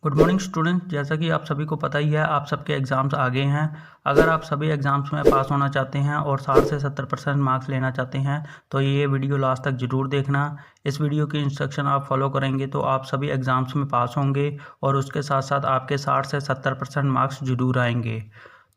Good morning student. जैसा कि आप सभी को पता ही है, आप सबके एग्ज़ाम्स आ गए हैं। अगर आप सभी एग्ज़ाम्स में पास होना चाहते हैं और 60 से 70% मार्क्स लेना चाहते हैं तो ये वीडियो लास्ट तक ज़रूर देखना। इस वीडियो की इंस्ट्रक्शन आप फॉलो करेंगे तो आप सभी एग्ज़ाम्स में पास होंगे और उसके साथ साथ आपके 60 से 70% मार्क्स ज़रूर आएंगे।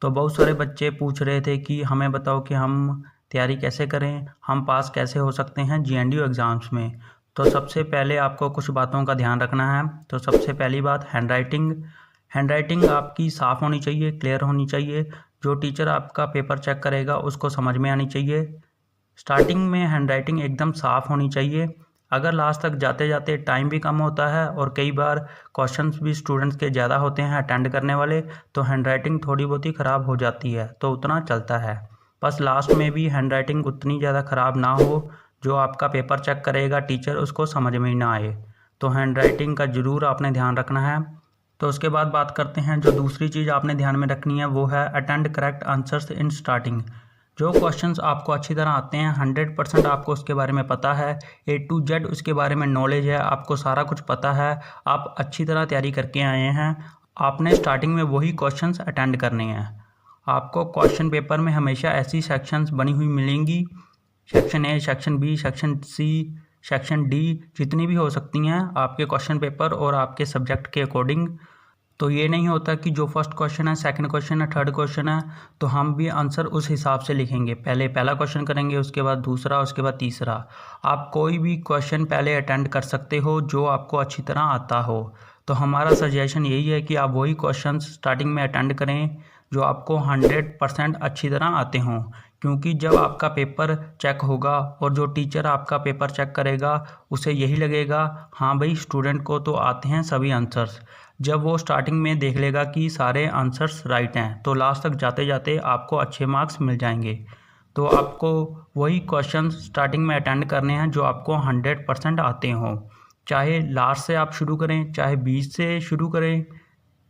तो बहुत सारे बच्चे पूछ रहे थे कि हमें बताओ कि हम तैयारी कैसे करें, हम पास कैसे हो सकते हैं GNDU एग्ज़ाम्स में। तो सबसे पहले आपको कुछ बातों का ध्यान रखना है। तो सबसे पहली बात, हैंडराइटिंग आपकी साफ़ होनी चाहिए, क्लियर होनी चाहिए। जो टीचर आपका पेपर चेक करेगा उसको समझ में आनी चाहिए। स्टार्टिंग में हैंडराइटिंग एकदम साफ़ होनी चाहिए। अगर लास्ट तक जाते जाते टाइम भी कम होता है और कई बार क्वेश्चंस भी स्टूडेंट्स के ज़्यादा होते हैं अटेंड करने वाले, तो हैंडराइटिंग थोड़ी बहुत ही ख़राब हो जाती है, तो उतना चलता है। बस लास्ट में भी हैंडराइटिंग उतनी ज़्यादा ख़राब ना हो, जो आपका पेपर चेक करेगा टीचर उसको समझ में ही ना आए। तो हैंडराइटिंग का ज़रूर आपने ध्यान रखना है। तो उसके बाद बात करते हैं, जो दूसरी चीज़ आपने ध्यान में रखनी है वो है attend correct answers in starting. जो क्वेश्चंस आपको अच्छी तरह आते हैं, 100% आपको उसके बारे में पता है, A to Z उसके बारे में नॉलेज है, आपको सारा कुछ पता है, आप अच्छी तरह तैयारी करके आए हैं, आपने स्टार्टिंग में वही क्वेश्चंस अटेंड करने हैं। आपको क्वेश्चन पेपर में हमेशा ऐसी सेक्शंस बनी हुई मिलेंगी, section A, section B, section C, section D, जितनी भी हो सकती हैं आपके क्वेश्चन पेपर और आपके सब्जेक्ट के अकॉर्डिंग। तो ये नहीं होता कि जो फर्स्ट क्वेश्चन है, सेकंड क्वेश्चन है, थर्ड क्वेश्चन है तो हम भी आंसर उस हिसाब से लिखेंगे। पहले पहला क्वेश्चन करेंगे, उसके बाद दूसरा, उसके बाद तीसरा। आप कोई भी क्वेश्चन पहले अटेंड कर सकते हो जो आपको अच्छी तरह आता हो। तो हमारा सजेशन यही है कि आप वही क्वेश्चन स्टार्टिंग में अटेंड करें जो आपको 100% अच्छी तरह आते हों। क्योंकि जब आपका पेपर चेक होगा और जो टीचर आपका पेपर चेक करेगा उसे यही लगेगा, हाँ भाई स्टूडेंट को तो आते हैं सभी आंसर्स। जब वो स्टार्टिंग में देख लेगा कि सारे आंसर्स राइट हैं तो लास्ट तक जाते जाते आपको अच्छे मार्क्स मिल जाएंगे। तो आपको वही क्वेश्चन स्टार्टिंग में अटेंड करने हैं जो आपको 100% आते हों। चाहे लास्ट से आप शुरू करें, चाहे बीच से शुरू करें।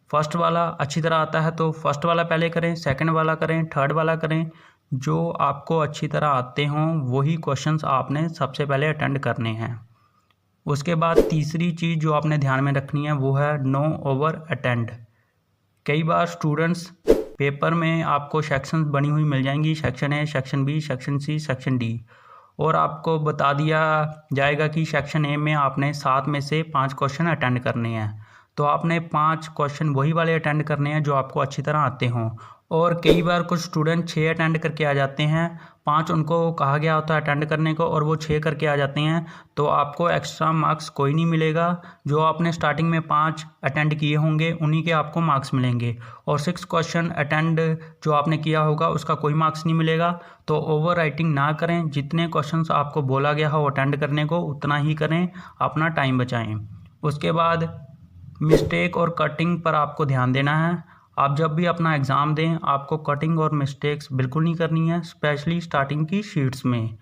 फर्स्ट वाला अच्छी तरह आता है तो फर्स्ट वाला पहले करें, सेकंड वाला करें, थर्ड वाला करें। जो आपको अच्छी तरह आते हों वही क्वेश्चंस आपने सबसे पहले अटेंड करने हैं। उसके बाद तीसरी चीज़ जो आपने ध्यान में रखनी है वो है नो ओवर अटेंड। कई बार स्टूडेंट्स पेपर में आपको सेक्शन बनी हुई मिल जाएंगी, section A, section B, section C, section D, और आपको बता दिया जाएगा कि सेक्शन ए में आपने 7 में से 5 क्वेश्चन अटेंड करने हैं। तो आपने 5 क्वेश्चन वही वाले अटेंड करने हैं जो आपको अच्छी तरह आते हों। और कई बार कुछ स्टूडेंट 6 अटेंड करके आ जाते हैं, 5 उनको कहा गया होता है अटेंड करने को और वो 6 करके आ जाते हैं, तो आपको एक्स्ट्रा मार्क्स कोई नहीं मिलेगा। जो आपने स्टार्टिंग में 5 अटेंड किए होंगे उन्हीं के आपको मार्क्स मिलेंगे, और 6 क्वेश्चन अटेंड जो आपने किया होगा उसका कोई मार्क्स नहीं मिलेगा। तो ओवर राइटिंग ना करें, जितने क्वेश्चंस आपको बोला गया हो अटेंड करने को उतना ही करें, अपना टाइम बचाएं। उसके बाद मिस्टेक और कटिंग पर आपको ध्यान देना है। आप जब भी अपना एग्ज़ाम दें आपको कटिंग और मिस्टेक्स बिल्कुल नहीं करनी है, स्पेशली स्टार्टिंग की शीट्स में।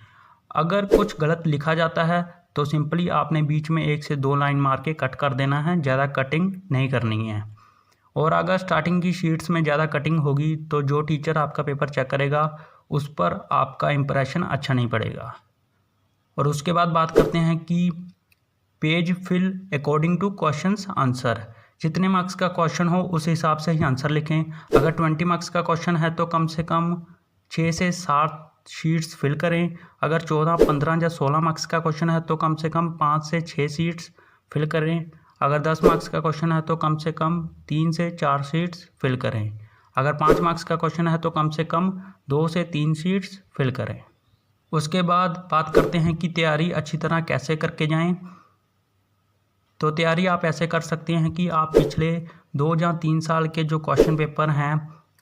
अगर कुछ गलत लिखा जाता है तो सिंपली आपने बीच में 1 से 2 लाइन मार के कट कर देना है, ज़्यादा कटिंग नहीं करनी है। और अगर स्टार्टिंग की शीट्स में ज़्यादा कटिंग होगी तो जो टीचर आपका पेपर चेक करेगा उस पर आपका इम्प्रेशन अच्छा नहीं पड़ेगा। और उसके बाद बात करते हैं कि page fill according to questions answer. जितने मार्क्स का क्वेश्चन हो उस हिसाब से ही आंसर लिखें। अगर 20 मार्क्स का क्वेश्चन है तो कम से कम 6 से 7 शीट्स फिल करें। अगर 14, 15 या 16 मार्क्स का क्वेश्चन है तो कम से कम 5 से 6 शीट्स फिल करें। अगर 10 मार्क्स का क्वेश्चन है तो कम से कम 3 से 4 शीट्स फिल करें। अगर 5 मार्क्स का क्वेश्चन है तो कम से कम 2 से 3 शीट्स फिल करें। उसके बाद बात करते हैं कि तैयारी अच्छी तरह कैसे करके जाएं। तो तैयारी आप ऐसे कर सकते हैं कि आप पिछले 2 या 3 साल के जो क्वेश्चन पेपर हैं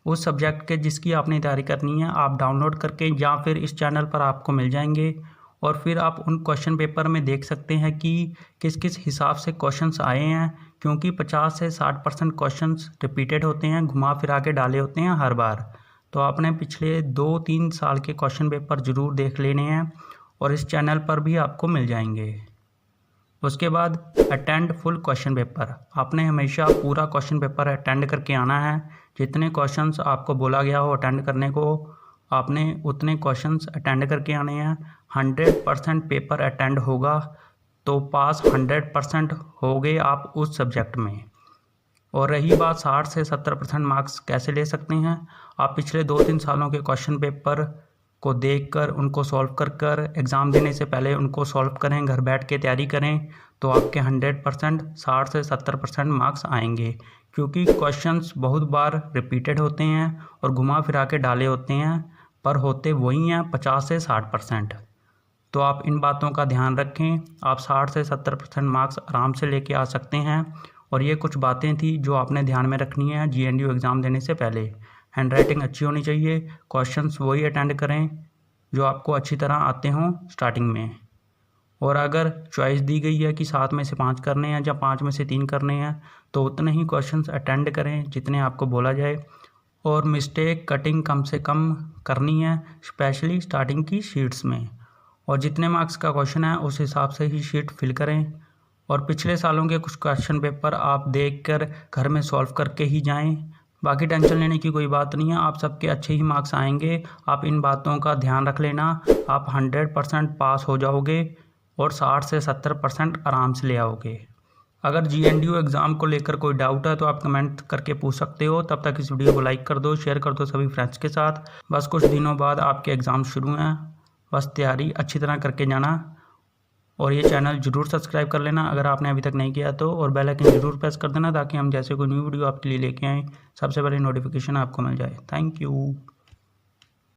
उस सब्जेक्ट के जिसकी आपने तैयारी करनी है आप डाउनलोड करके या फिर इस चैनल पर आपको मिल जाएंगे, और फिर आप उन क्वेश्चन पेपर में देख सकते हैं कि किस किस हिसाब से क्वेश्चंस आए हैं। क्योंकि 50 से 60% क्वेश्चंस रिपीटेड होते हैं, घुमा फिरा के डाले होते हैं हर बार। तो आपने पिछले 2-3 साल के क्वेश्चन पेपर ज़रूर देख लेने हैं और इस चैनल पर भी आपको मिल जाएंगे। उसके बाद अटेंड फुल क्वेश्चन पेपर। आपने हमेशा पूरा क्वेश्चन पेपर अटेंड करके आना है। जितने क्वेश्चंस आपको बोला गया हो अटेंड करने को आपने उतने क्वेश्चंस अटेंड करके आने हैं। 100% पेपर अटेंड होगा तो पास 100% हो गए आप उस सब्जेक्ट में। और रही बात 60 से 70% मार्क्स कैसे ले सकते हैं, आप पिछले 2-3 सालों के क्वेश्चन पेपर को देखकर उनको सॉल्व कर एग्ज़ाम देने से पहले उनको सॉल्व करें, घर बैठ के तैयारी करें, तो आपके 100% 60 से 70% मार्क्स आएंगे। क्योंकि क्वेश्चंस बहुत बार रिपीटेड होते हैं और घुमा फिरा के डाले होते हैं, पर होते वही हैं 50 से 60%। तो आप इन बातों का ध्यान रखें, आप 60 से 70% मार्क्स आराम से लेके आ सकते हैं। और ये कुछ बातें थी जो आपने ध्यान में रखनी है GNDU एग्ज़ाम देने से पहले। हैंड राइटिंग अच्छी होनी चाहिए, क्वेश्चंस वही अटेंड करें जो आपको अच्छी तरह आते हों स्टार्टिंग में। और अगर चॉइस दी गई है कि 7 में से 5 करने हैं या 5 में से 3 करने हैं, तो उतने ही क्वेश्चंस अटेंड करें जितने आपको बोला जाए। और मिस्टेक कटिंग कम से कम करनी है, स्पेशली स्टार्टिंग की शीट्स में। और जितने मार्क्स का क्वेश्चन है उस हिसाब से ही शीट फिल करें। और पिछले सालों के कुछ क्वेश्चन पेपर आप देखकर घर में सॉल्व करके ही जाएं। बाकी टेंशन लेने की कोई बात नहीं है, आप सबके अच्छे ही मार्क्स आएंगे। आप इन बातों का ध्यान रख लेना, आप 100% पास हो जाओगे और 60 से 70% आराम से ले आओगे। अगर GNDU एग्ज़ाम को लेकर कोई डाउट है तो आप कमेंट करके पूछ सकते हो। तब तक इस वीडियो को लाइक कर दो, शेयर कर दो सभी फ्रेंड्स के साथ। बस कुछ दिनों बाद आपके एग्ज़ाम शुरू हैं, बस तैयारी अच्छी तरह करके जाना। और ये चैनल ज़रूर सब्सक्राइब कर लेना अगर आपने अभी तक नहीं किया तो, और बेल आइकन ज़रूर प्रेस कर देना ताकि हम जैसे कोई न्यू वीडियो आपके लिए लेके आएँ सबसे पहले नोटिफिकेशन आपको मिल जाए। Thank you.